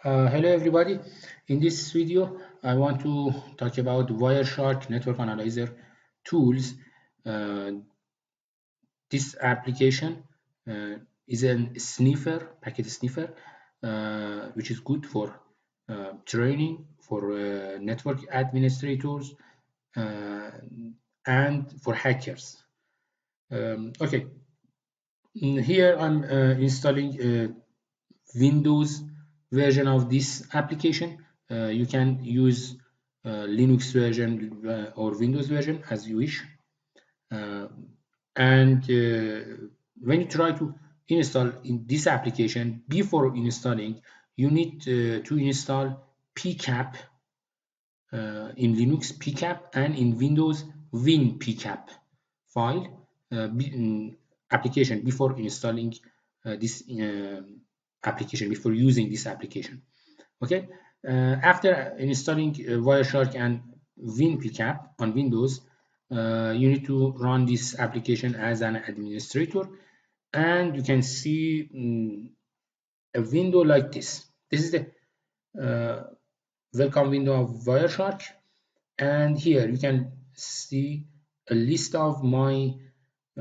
Hello everybody. In this video, I want to talk about wireshark network analyzer tools. Uh, this application uh, is a sniffer, packet sniffer, which is good for training, for network administrators, uh, and for hackers. Okay, here I'm installing Windows version of this application. You can use Linux version or Windows version as you wish. Uh, and when you try to install in this application, before installing, you need to install pcap in Linux pcap and in Windows WinPcap file application before installing this application, before using this application. Okay, after installing Wireshark and WinPcap on Windows, you need to run this application as an administrator, and you can see a window like this. This is the welcome window of Wireshark, and here you can see a list of my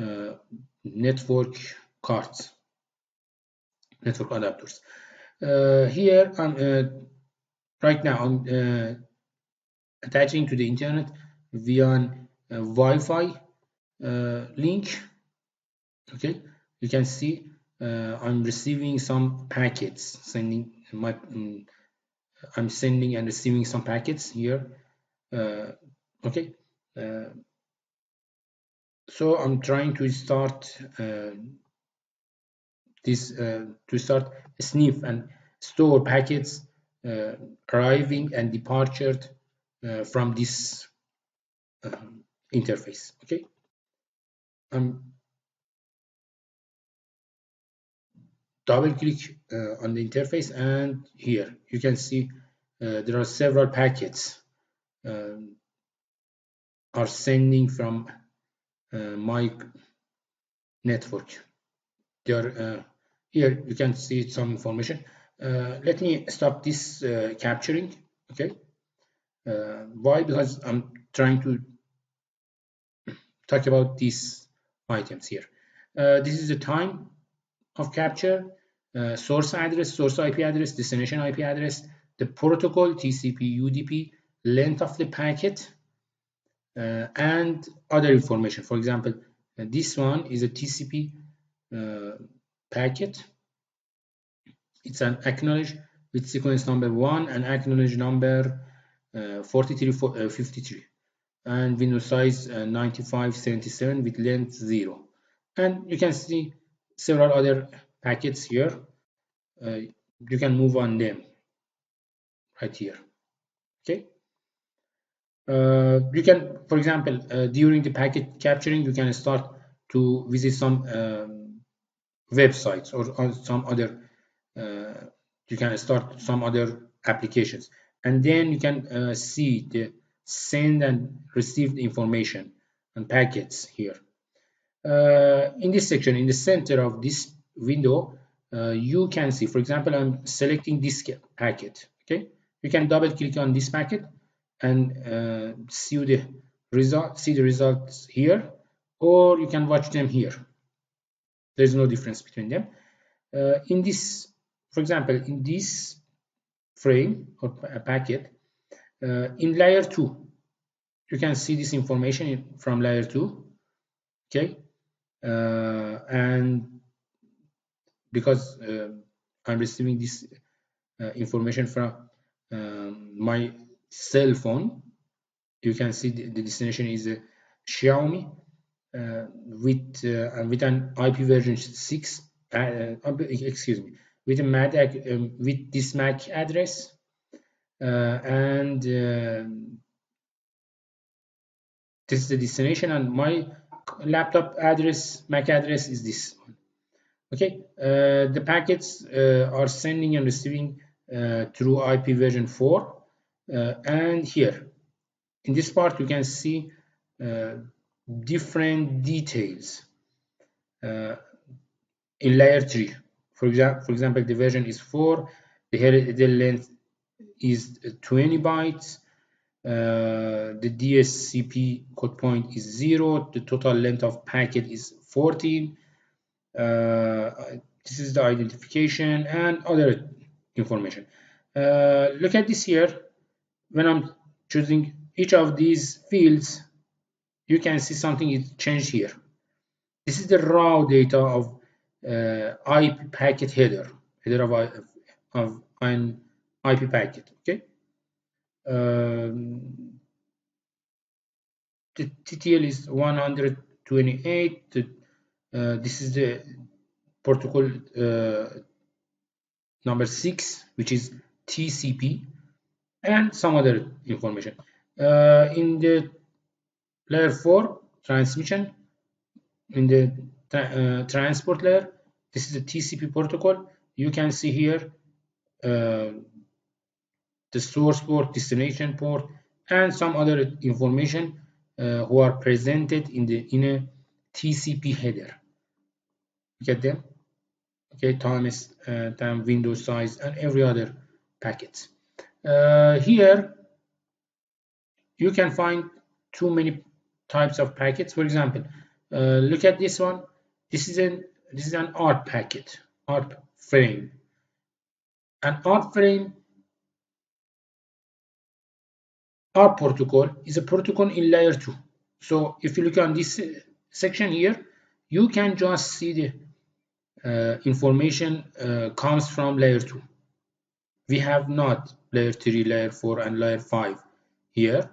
uh, network cards, network adapters. Here I'm right now I'm attaching to the internet via Wi-Fi link. Okay, you can see I'm receiving some packets, I'm sending and receiving some packets here. Okay, so I'm trying to start to start sniff and store packets arriving and departure from this interface. Okay, I'm double click on the interface, and here you can see there are several packets are sending from my network. They are here you can see some information. Let me stop this capturing. Okay, why? Because I'm trying to talk about these items here. This is the time of capture, source address, source IP address, destination IP address, the protocol, TCP, UDP, length of the packet, and other information. For example, this one is a TCP packet. It's an acknowledge with sequence number 1 and acknowledge number 4353, and window size 9577 with length 0. And you can see several other packets here. You can move on them right here. Okay, you can, for example, during the packet capturing, you can start to visit some websites or some other you can start some other applications, and then you can see the send and received information and packets here. In this section, in the center of this window, you can see, for example, I'm selecting this packet. Okay, you can double click on this packet and see the results here, or you can watch them here. There's no difference between them. In this, for example, in this frame or packet, in layer 2, you can see this information from layer 2. Okay, and because I'm receiving this information from my cell phone, you can see the destination is Xiaomi with an IP version 6. Excuse me, with a MAC with this MAC address, and this is the destination, and my laptop address, MAC address, is this one. Okay, the packets are sending and receiving through IP version 4, and here in this part you can see different details in layer 3. For example, the version is 4, The header length is 20 bytes. The DSCP code point is 0. The total length of packet is 14. This is the identification and other information. Look at this here. When I'm choosing each of these fields, you can see something is changed here. This is the raw data of IP packet header of an IP packet. Okay. The TTL is 128. This is the protocol number 6, which is TCP, and some other information. In the layer 4 transmission, in the transport layer, this is the TCP protocol. You can see here the source port, destination port, and some other information who are presented in a TCP header. Look at them. Okay, time, window size, and every other packet. Here you can find too many types of packets. For example, look at this one. This is an ARP packet, ARP frame. An ARP frame, ARP protocol is a protocol in layer 2. So if you look on this section here, you can just see the information comes from layer 2. We have not layer 3, layer 4, and layer 5 here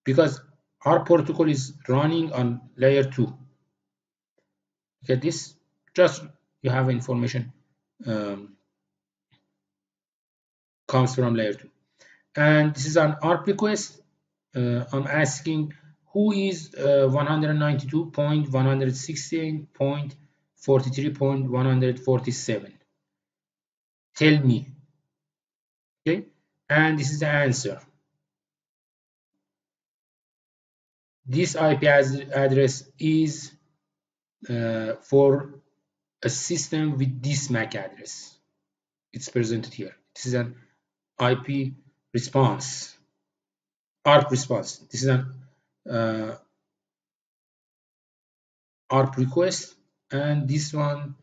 because our protocol is running on layer 2. Look at this. Just you have information comes from layer 2. And this is an ARP request. I'm asking who is 192.116.43.147. Tell me. Okay, and this is the answer. This IP address is for a system with this MAC address. It's presented here. This is an IP response, ARP response. This is an ARP request, and this one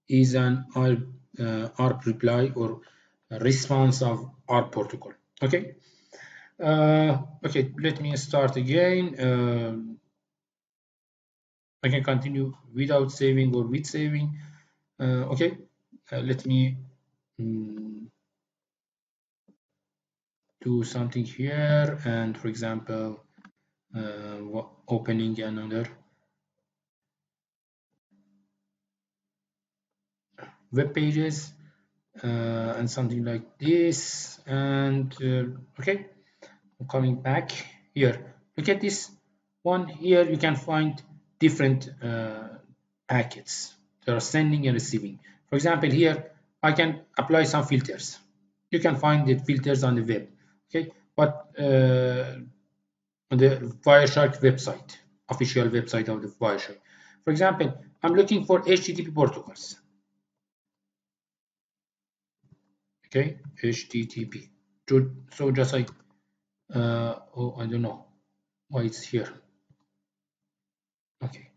is an ARP reply or response of ARP protocol. Okay. Okay, let me start again. I can continue without saving or with saving. Okay, let me do something here, and for example, opening another web pages and something like this. And okay, I'm coming back here. Look at this one here. You can find different packets that are sending and receiving. For example, here I can apply some filters. You can find the filters on the web. Okay, but on the Wireshark website, official website of the Wireshark. For example, I'm looking for HTTP protocols. Okay, HTTP. So just like oh, I don't know why it's here. Okay,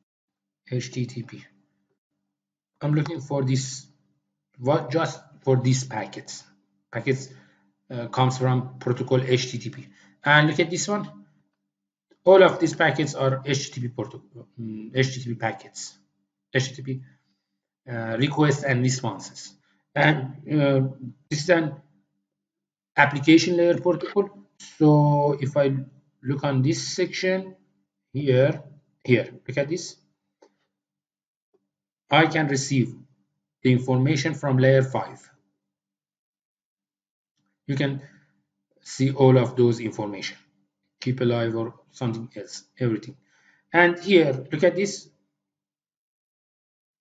HTTP. I'm looking for this. What just for these packets? Packets comes from protocol HTTP. And look at this one. All of these packets are HTTP protocol, HTTP packets, HTTP requests and responses. And this is an application layer protocol. So if I look on this section here, look at this. I can receive the information from layer 5. You can see all of those information, keep alive or something else, everything. And here, look at this.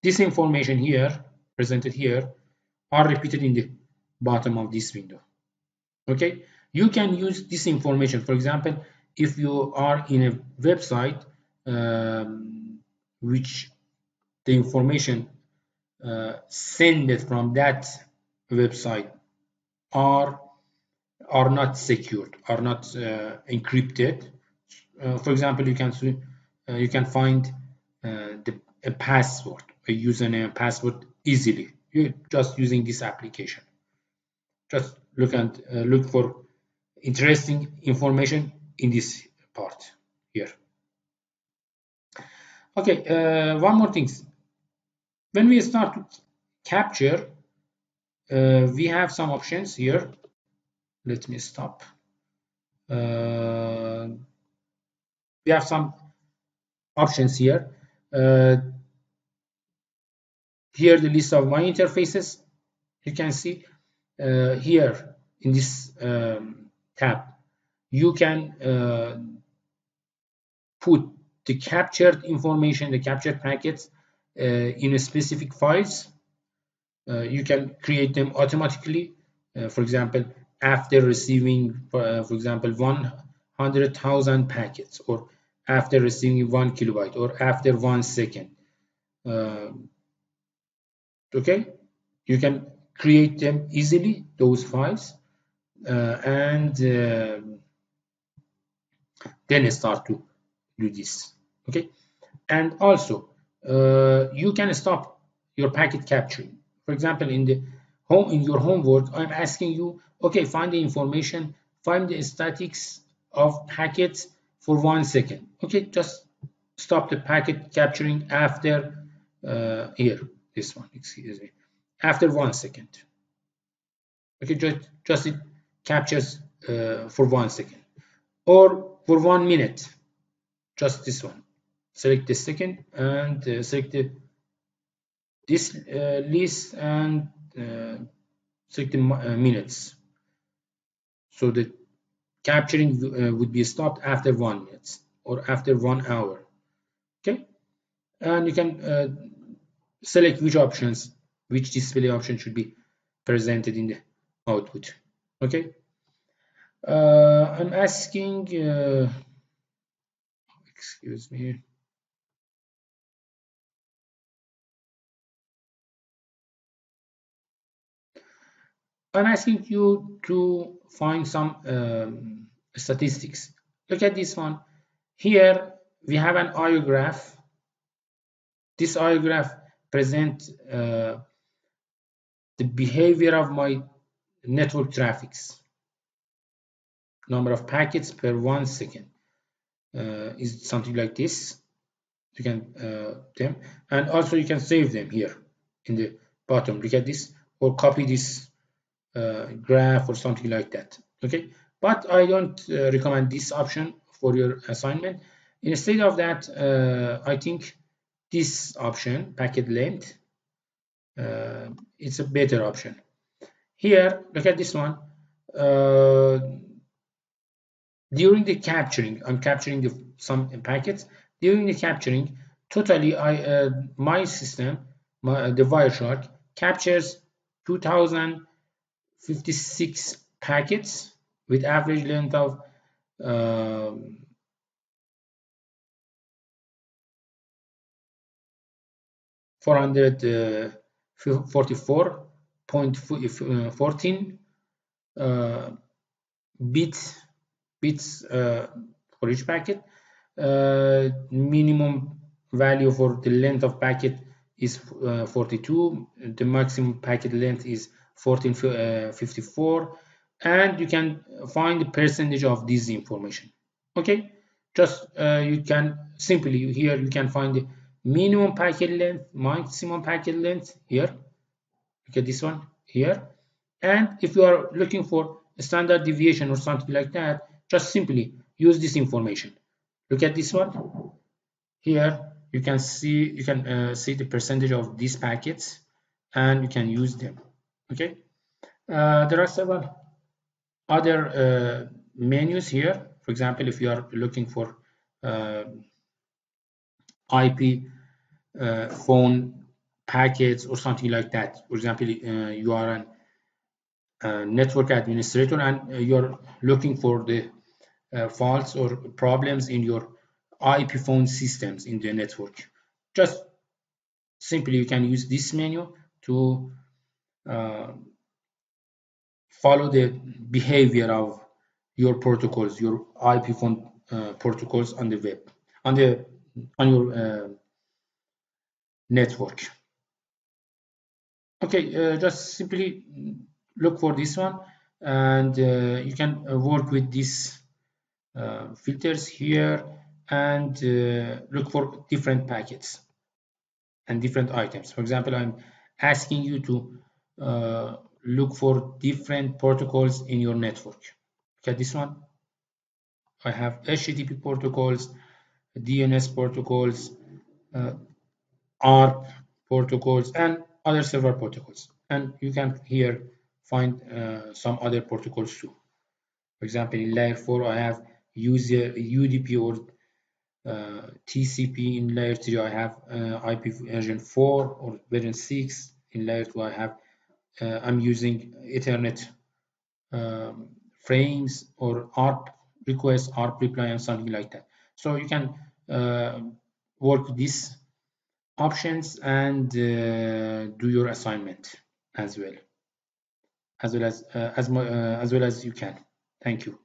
This information here, presented here, are repeated in the bottom of this window. Okay, you can use this information. For example, if you are in a website which the information sent from that website are are not secured, are not encrypted. For example, you can find a password, a username and password easily. You just using this application. Just look for interesting information in this part here. Okay, one more thing. When we start to capture, we have some options here. Let me stop. We have some options here. Here the list of my interfaces. You can see here in this tab, you can put the captured information, the captured packets in a specific files. You can create them automatically. For example, after receiving, for example, 100,000 packets, or after receiving 1 kilobyte, or after 1 second. Okay, you can create them easily, those files, and then start to do this. Okay, and also you can stop your packet capturing. For example, in your homework, I'm asking you, okay, find the information, find the statics of packets for 1 second. Okay, just stop the packet capturing after here, this one, excuse me, after 1 second. Okay, just it captures for 1 second, or for 1 minute, just this one. Select the second and select this list, and select the minutes, so the capturing would be stopped after 1 minute or after 1 hour. Okay, and you can select which display option should be presented in the output. Okay, I'm asking, excuse me. I'm asking you to find some statistics. Look at this one. Here we have an IO graph. This IO graph presents the behavior of my network traffics. Number of packets per 1 second is something like this. You can them, and also you can save them here in the bottom. Look at this, or copy this graph or something like that. Okay, but I don't recommend this option for your assignment. Instead of that, I think this option, packet length, it's a better option. Here, look at this one. During the capturing, I'm capturing some packets. During the capturing, totally, my system, the wireshark, captures 2056 packets with average length of 444.14 bits for each packet. Minimum value for the length of packet is 42. The maximum packet length is 1454, and you can find the percentage of this information. Okay, just you can simply, here you can find the minimum packet length, maximum packet length here. Look at this one here. And if you are looking for a standard deviation or something like that, just simply use this information. Look at this one here. You can see see the percentage of these packets, and you can use them. Okay, there are several other menus here. For example, if you are looking for IP phone packets or something like that. For example, you are a network administrator, and you're looking for the faults or problems in your IP phone systems in the network. Just simply you can use this menu to follow the behavior of your protocols, your IP phone protocols on the web, on the on your network. Okay, just simply look for this one, and you can work with these filters here and look for different packets and different items. For example, I'm asking you to look for different protocols in your network. Look at this one. I have HTTP protocols, DNS protocols, uh, ARP protocols, and other server protocols. And you can here find some other protocols too. For example, in layer 4, I have user UDP or TCP. In layer 3, I have IP version 4 or version 6. In layer 2, I have I'm using Ethernet frames or ARP request, ARP reply, and something like that. So you can work with these options and do your assignment as well as you can. Thank you.